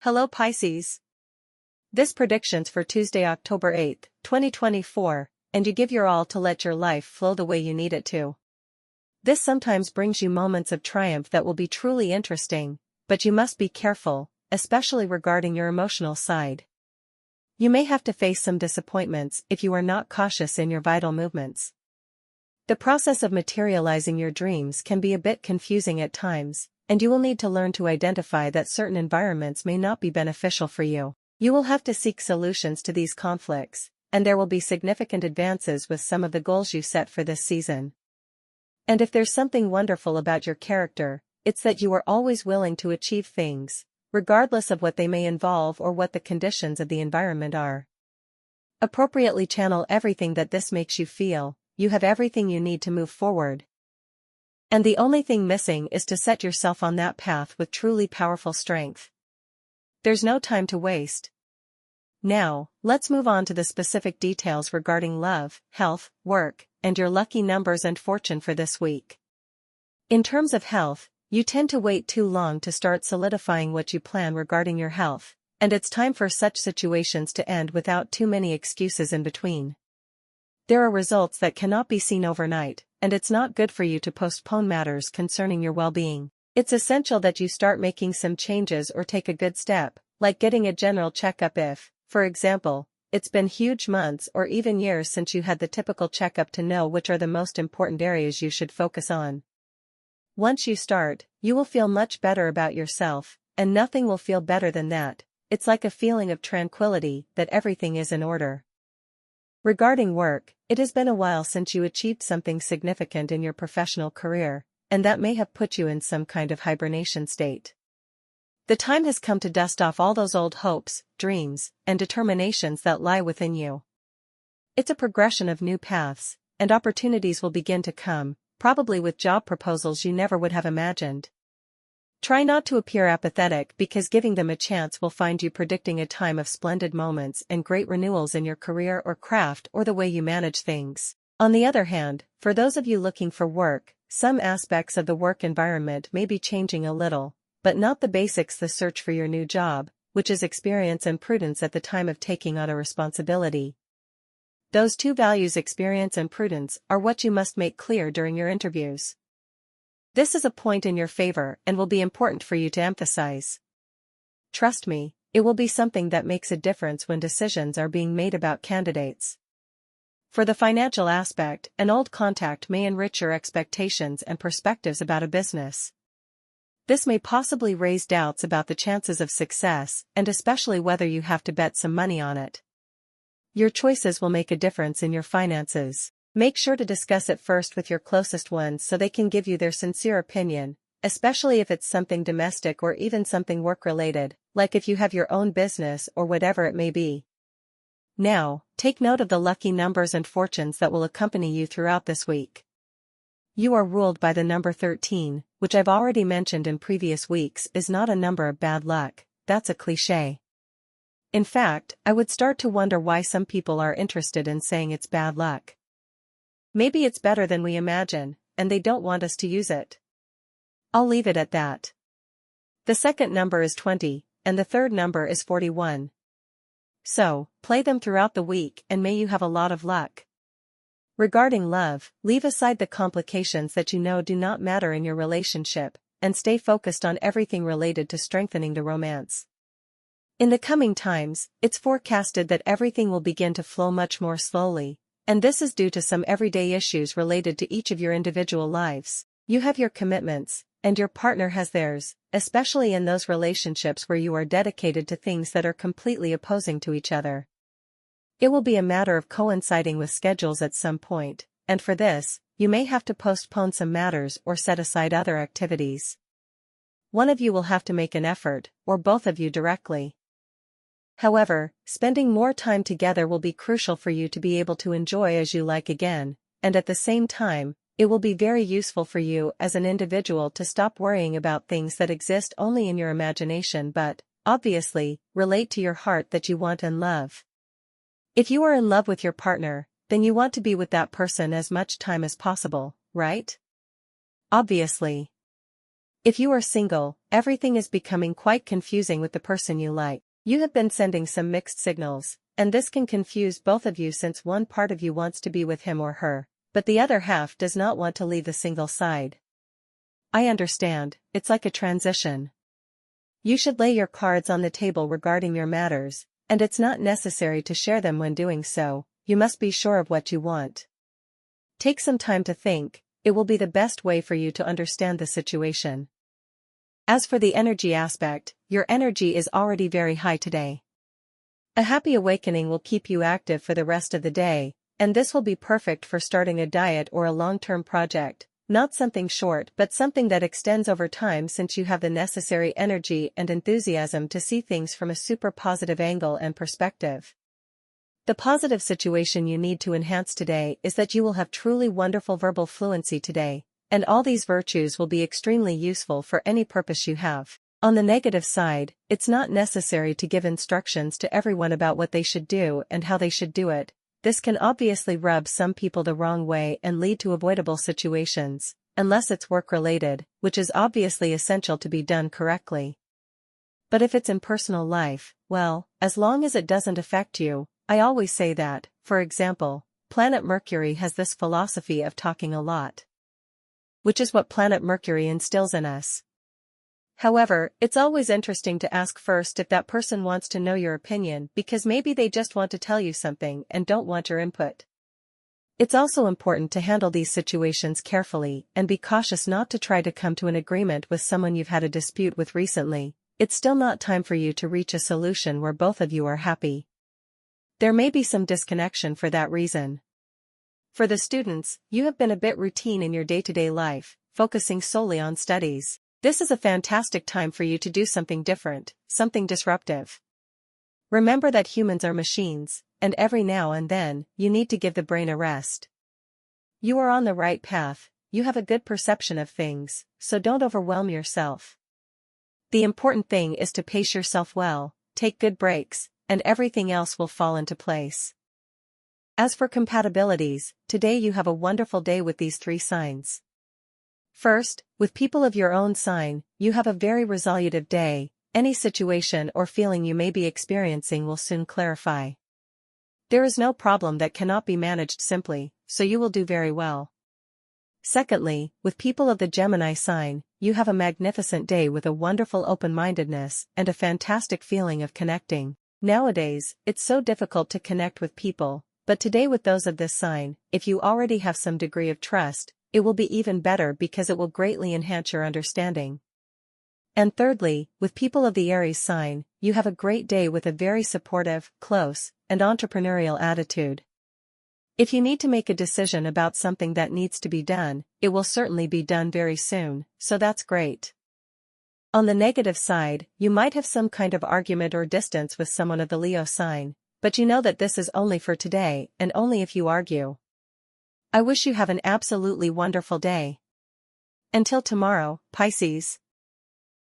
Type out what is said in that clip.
Hello Pisces. This prediction's for Tuesday, October 8th, 2024, and you give your all to let your life flow the way you need it to. This sometimes brings you moments of triumph that will be truly interesting, but you must be careful, especially regarding your emotional side. You may have to face some disappointments if you are not cautious in your vital movements. The process of materializing your dreams can be a bit confusing at times, and you will need to learn to identify that certain environments may not be beneficial for you. You will have to seek solutions to these conflicts, and there will be significant advances with some of the goals you set for this season. And if there's something wonderful about your character, it's that you are always willing to achieve things, regardless of what they may involve or what the conditions of the environment are. Appropriately channel everything that this makes you feel. You have everything you need to move forward. And the only thing missing is to set yourself on that path with truly powerful strength. There's no time to waste. Now, let's move on to the specific details regarding love, health, work, and your lucky numbers and fortune for this week. In terms of health, you tend to wait too long to start solidifying what you plan regarding your health, and it's time for such situations to end without too many excuses in between. There are results that cannot be seen overnight, and it's not good for you to postpone matters concerning your well-being. It's essential that you start making some changes or take a good step, like getting a general checkup if, for example, it's been huge months or even years since you had the typical checkup to know which are the most important areas you should focus on. Once you start, you will feel much better about yourself, and nothing will feel better than that. It's like a feeling of tranquility that everything is in order. Regarding work, it has been a while since you achieved something significant in your professional career, and that may have put you in some kind of hibernation state. The time has come to dust off all those old hopes, dreams, and determinations that lie within you. It's a progression of new paths, and opportunities will begin to come, probably with job proposals you never would have imagined. Try not to appear apathetic because giving them a chance will find you predicting a time of splendid moments and great renewals in your career or craft or the way you manage things. On the other hand, for those of you looking for work, some aspects of the work environment may be changing a little, but not the basics. The search for your new job, which is experience and prudence at the time of taking on a responsibility. Those two values, experience and prudence, are what you must make clear during your interviews. This is a point in your favor and will be important for you to emphasize. Trust me, it will be something that makes a difference when decisions are being made about candidates. For the financial aspect, an old contact may enrich your expectations and perspectives about a business. This may possibly raise doubts about the chances of success and especially whether you have to bet some money on it. Your choices will make a difference in your finances. Make sure to discuss it first with your closest ones so they can give you their sincere opinion, especially if it's something domestic or even something work-related, like if you have your own business or whatever it may be. Now, take note of the lucky numbers and fortunes that will accompany you throughout this week. You are ruled by the number 13, which I've already mentioned in previous weeks is not a number of bad luck. That's a cliché. In fact, I would start to wonder why some people are interested in saying it's bad luck. Maybe it's better than we imagine, and they don't want us to use it. I'll leave it at that. The second number is 20, and the third number is 41. So, play them throughout the week and may you have a lot of luck. Regarding love, leave aside the complications that you know do not matter in your relationship, and stay focused on everything related to strengthening the romance. In the coming times, it's forecasted that everything will begin to flow much more slowly. And this is due to some everyday issues related to each of your individual lives. You have your commitments, and your partner has theirs, especially in those relationships where you are dedicated to things that are completely opposing to each other. It will be a matter of coinciding with schedules at some point, and for this, you may have to postpone some matters or set aside other activities. One of you will have to make an effort, or both of you directly. However, spending more time together will be crucial for you to be able to enjoy as you like again, and at the same time, it will be very useful for you as an individual to stop worrying about things that exist only in your imagination but, obviously, relate to your heart that you want and love. If you are in love with your partner, then you want to be with that person as much time as possible, right? Obviously. If you are single, everything is becoming quite confusing with the person you like. You have been sending some mixed signals, and this can confuse both of you since one part of you wants to be with him or her, but the other half does not want to leave the single side. I understand, it's like a transition. You should lay your cards on the table regarding your matters, and it's not necessary to share them when doing so, you must be sure of what you want. Take some time to think, it will be the best way for you to understand the situation. As for the energy aspect, your energy is already very high today. A happy awakening will keep you active for the rest of the day, and this will be perfect for starting a diet or a long-term project, not something short but something that extends over time since you have the necessary energy and enthusiasm to see things from a super positive angle and perspective. The positive situation you need to enhance today is that you will have truly wonderful verbal fluency today, and all these virtues will be extremely useful for any purpose you have. On the negative side, it's not necessary to give instructions to everyone about what they should do and how they should do it. This can obviously rub some people the wrong way and lead to avoidable situations, unless it's work-related, which is obviously essential to be done correctly. But if it's in personal life, well, as long as it doesn't affect you, I always say that, for example, planet Mercury has this philosophy of talking a lot, which is what planet Mercury instills in us. However, it's always interesting to ask first if that person wants to know your opinion because maybe they just want to tell you something and don't want your input. It's also important to handle these situations carefully and be cautious not to try to come to an agreement with someone you've had a dispute with recently. It's still not time for you to reach a solution where both of you are happy. There may be some disconnection for that reason. For the students, you have been a bit routine in your day-to-day life, focusing solely on studies. This is a fantastic time for you to do something different, something disruptive. Remember that humans are machines, and every now and then, you need to give the brain a rest. You are on the right path, you have a good perception of things, so don't overwhelm yourself. The important thing is to pace yourself well, take good breaks, and everything else will fall into place. As for compatibilities, today you have a wonderful day with these three signs. First, with people of your own sign, you have a very resolutive day. Any situation or feeling you may be experiencing will soon clarify. There is no problem that cannot be managed simply, so you will do very well. Secondly, with people of the Gemini sign, you have a magnificent day with a wonderful open-mindedness and a fantastic feeling of connecting. Nowadays, it's so difficult to connect with people, but today with those of this sign, if you already have some degree of trust, it will be even better because it will greatly enhance your understanding. And thirdly, with people of the Aries sign, you have a great day with a very supportive, close, and entrepreneurial attitude. If you need to make a decision about something that needs to be done, it will certainly be done very soon, so that's great. On the negative side, you might have some kind of argument or distance with someone of the Leo sign, but you know that this is only for today and only if you argue. I wish you have an absolutely wonderful day. Until tomorrow, Pisces.